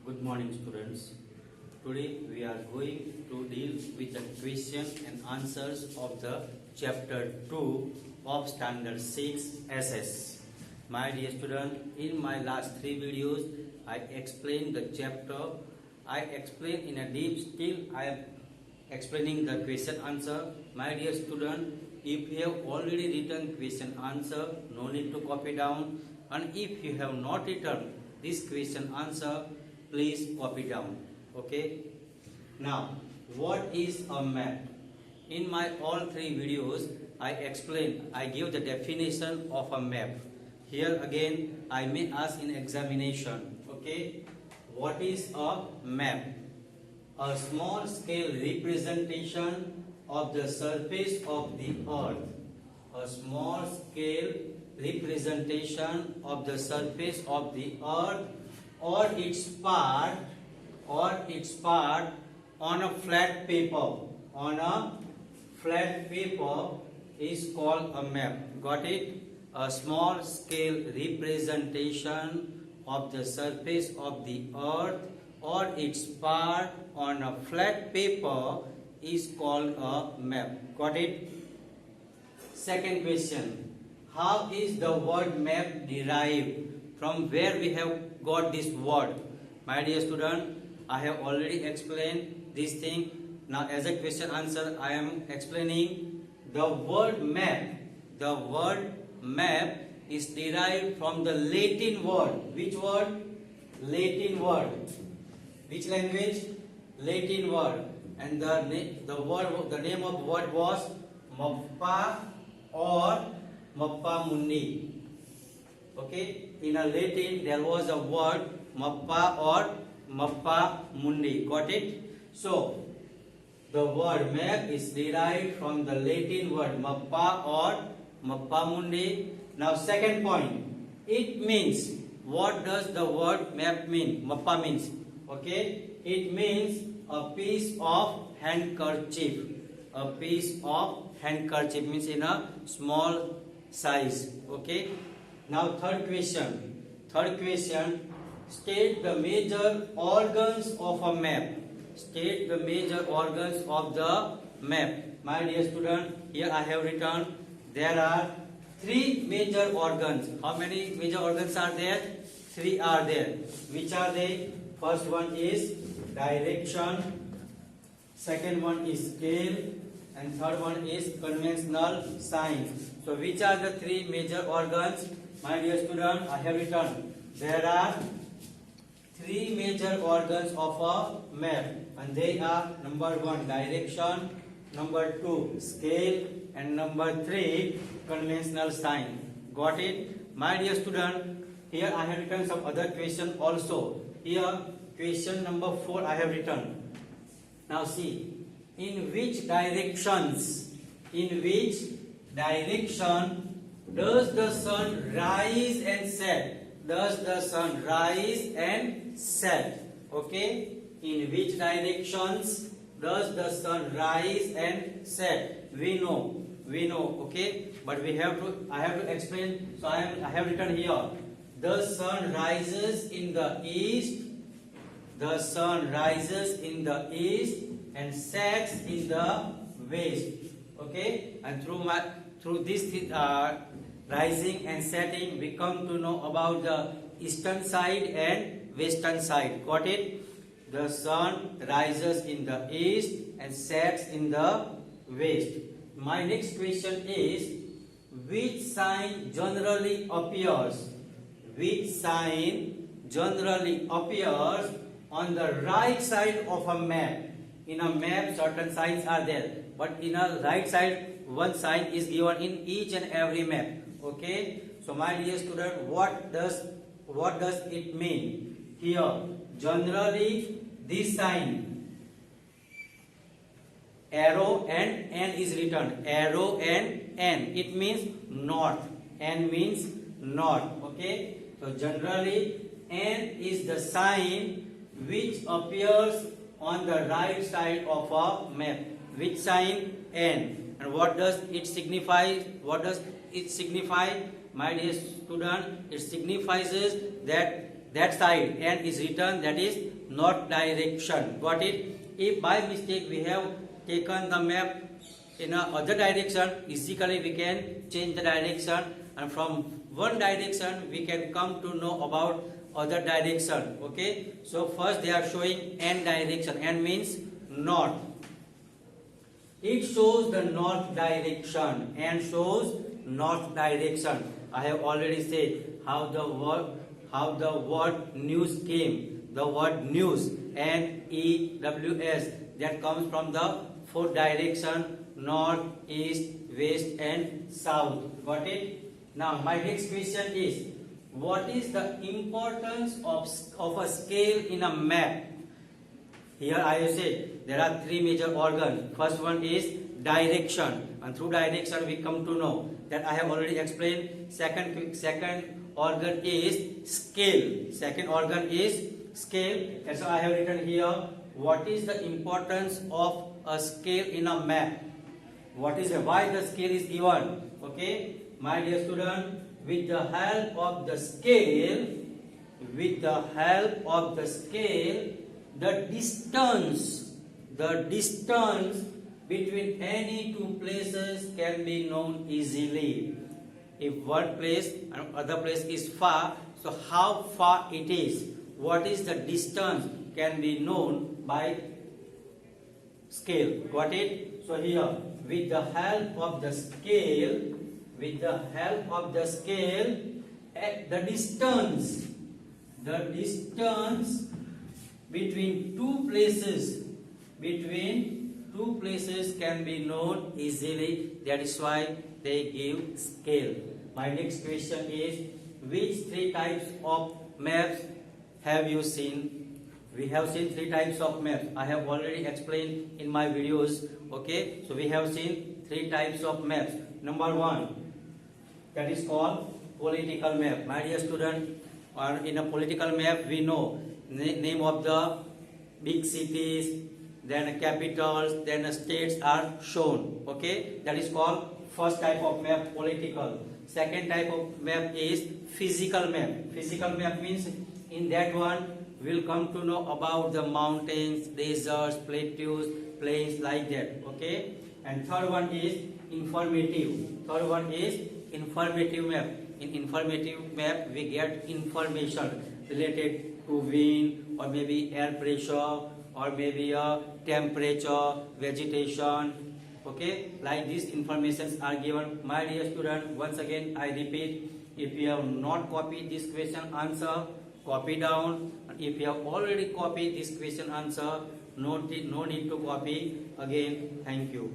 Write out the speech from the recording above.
Good morning, students. Today we are going to deal with the question and answers of the chapter 2 of standard 6 SS. My dear student, in my last 3 videos I explained the chapter. I explained in a deep, still I am explaining the question answer. My dear student, if you have already written question answer, no need to copy down, and if you have not written this question answer, please copy down. Okay. Now, what is a map? In my all 3 videos I explain, I give the definition of a map. Here again I may ask in examination. Okay, what is a map? A small scale representation of the surface of the earth. A small scale representation of the surface of the earth or its part on a flat paper. On a flat paper is called a map. Got it? A small scale representation of the surface of the earth or its part on a flat paper is called a map. Got it? Second question. How is the word map derived? From where we have got this word? My dear student, I have already explained this thing. Now as a question answer I am explaining the word map. The word map is derived from the Latin word. Which word? Latin word. Which language? Latin word. And the name of the word was Mappa or Mappa Mundi. Okay, in a Latin there was a word Mappa or Mappa Mundi. Got it? So the word map is derived from the Latin word Mappa or Mappa Mundi. Now second point, it means, what does the word map mean? Mappa means, okay, it means a piece of handkerchief. A piece of handkerchief means in a small size. Okay. Now third question. State the major organs of a map. State the major organs of the map. My dear student, here I have written there are 3 major organs. How many major organs are there? 3 are there. Which are they? First one is direction, second one is scale, and third one is conventional sign. So which are the 3 major organs? My dear student, I have written there are 3 major organs of a map, and they are number 1 direction, number 2 scale, and number 3 conventional sign. Got it? My dear student, here I have written some other question also. Here question number 4 I have written. Now see, in which direction does the sun rise and set? Does the sun rise and set? Okay, in which directions does the sun rise and set? We know. Okay, but I have to explain. So I have written here. The sun rises in the east. The sun rises in the east and sets in the west. Okay, and through this rising and setting, we come to know about the eastern side and western side. Got it? The sun rises in the east and sets in the west. My next question is, which sign generally appears? Which sign generally appears on the right side of a map? In a map, certain signs are there, but in a right side, one sign is given in each and every map. Okay. So my dear student, what does it mean? Here, generally, this sign, arrow and N is written. Arrow and N. It means north. N means north. Okay. So generally, N is the sign which appears on the right side of a map. Which sign? N. And what does it signify? My dear student, it signifies that that side and is written that is north direction. Got it? If by mistake we have taken the map in a other direction, easily we can change the direction, and from one direction we can come to know about other direction. Okay, so first they are showing n direction. N means north. It shows the north direction. N shows north direction. I have already said how the word news came. The word news, N-E-W-S, that comes from the four direction: north, east, west and south. Got it? Now my next question is, what is the importance of a scale in a map? Here I have said there are three major organs. First one is direction, and through direction we come to know that I have already explained. Second organ is scale. Second organ is scale. And so I have written here, what is the importance of a scale in a map? Why the scale is given? Okay, my dear student, with the help of the scale, the distance between any two places can be known easily. If one place and other place is far, so how far it is, what is the distance can be known by scale. Got it? So here, with the help of the scale, the distance between two places can be known easily. That is why they give scale. My next question is, which three types of maps have you seen? We have seen three types of maps. I have already explained in my videos. Okay, so we have seen three types of maps. Number one, that is called political map. My dear student, in a political map we know name of the big cities, then capitals, then states are shown. Okay, that is called first type of map, political. Second type of map is physical map. Physical map means in that one we will come to know about the mountains, deserts, plateaus, plains, like that. Okay, and third one is informative. Informative map. In informative map we get information related to wind, or maybe air pressure, or maybe a temperature, vegetation. Okay, like these informations are given. My dear student, once again I repeat, if you have not copied this question answer, copy down. If you have already copied this question answer, no need to copy again. Thank you.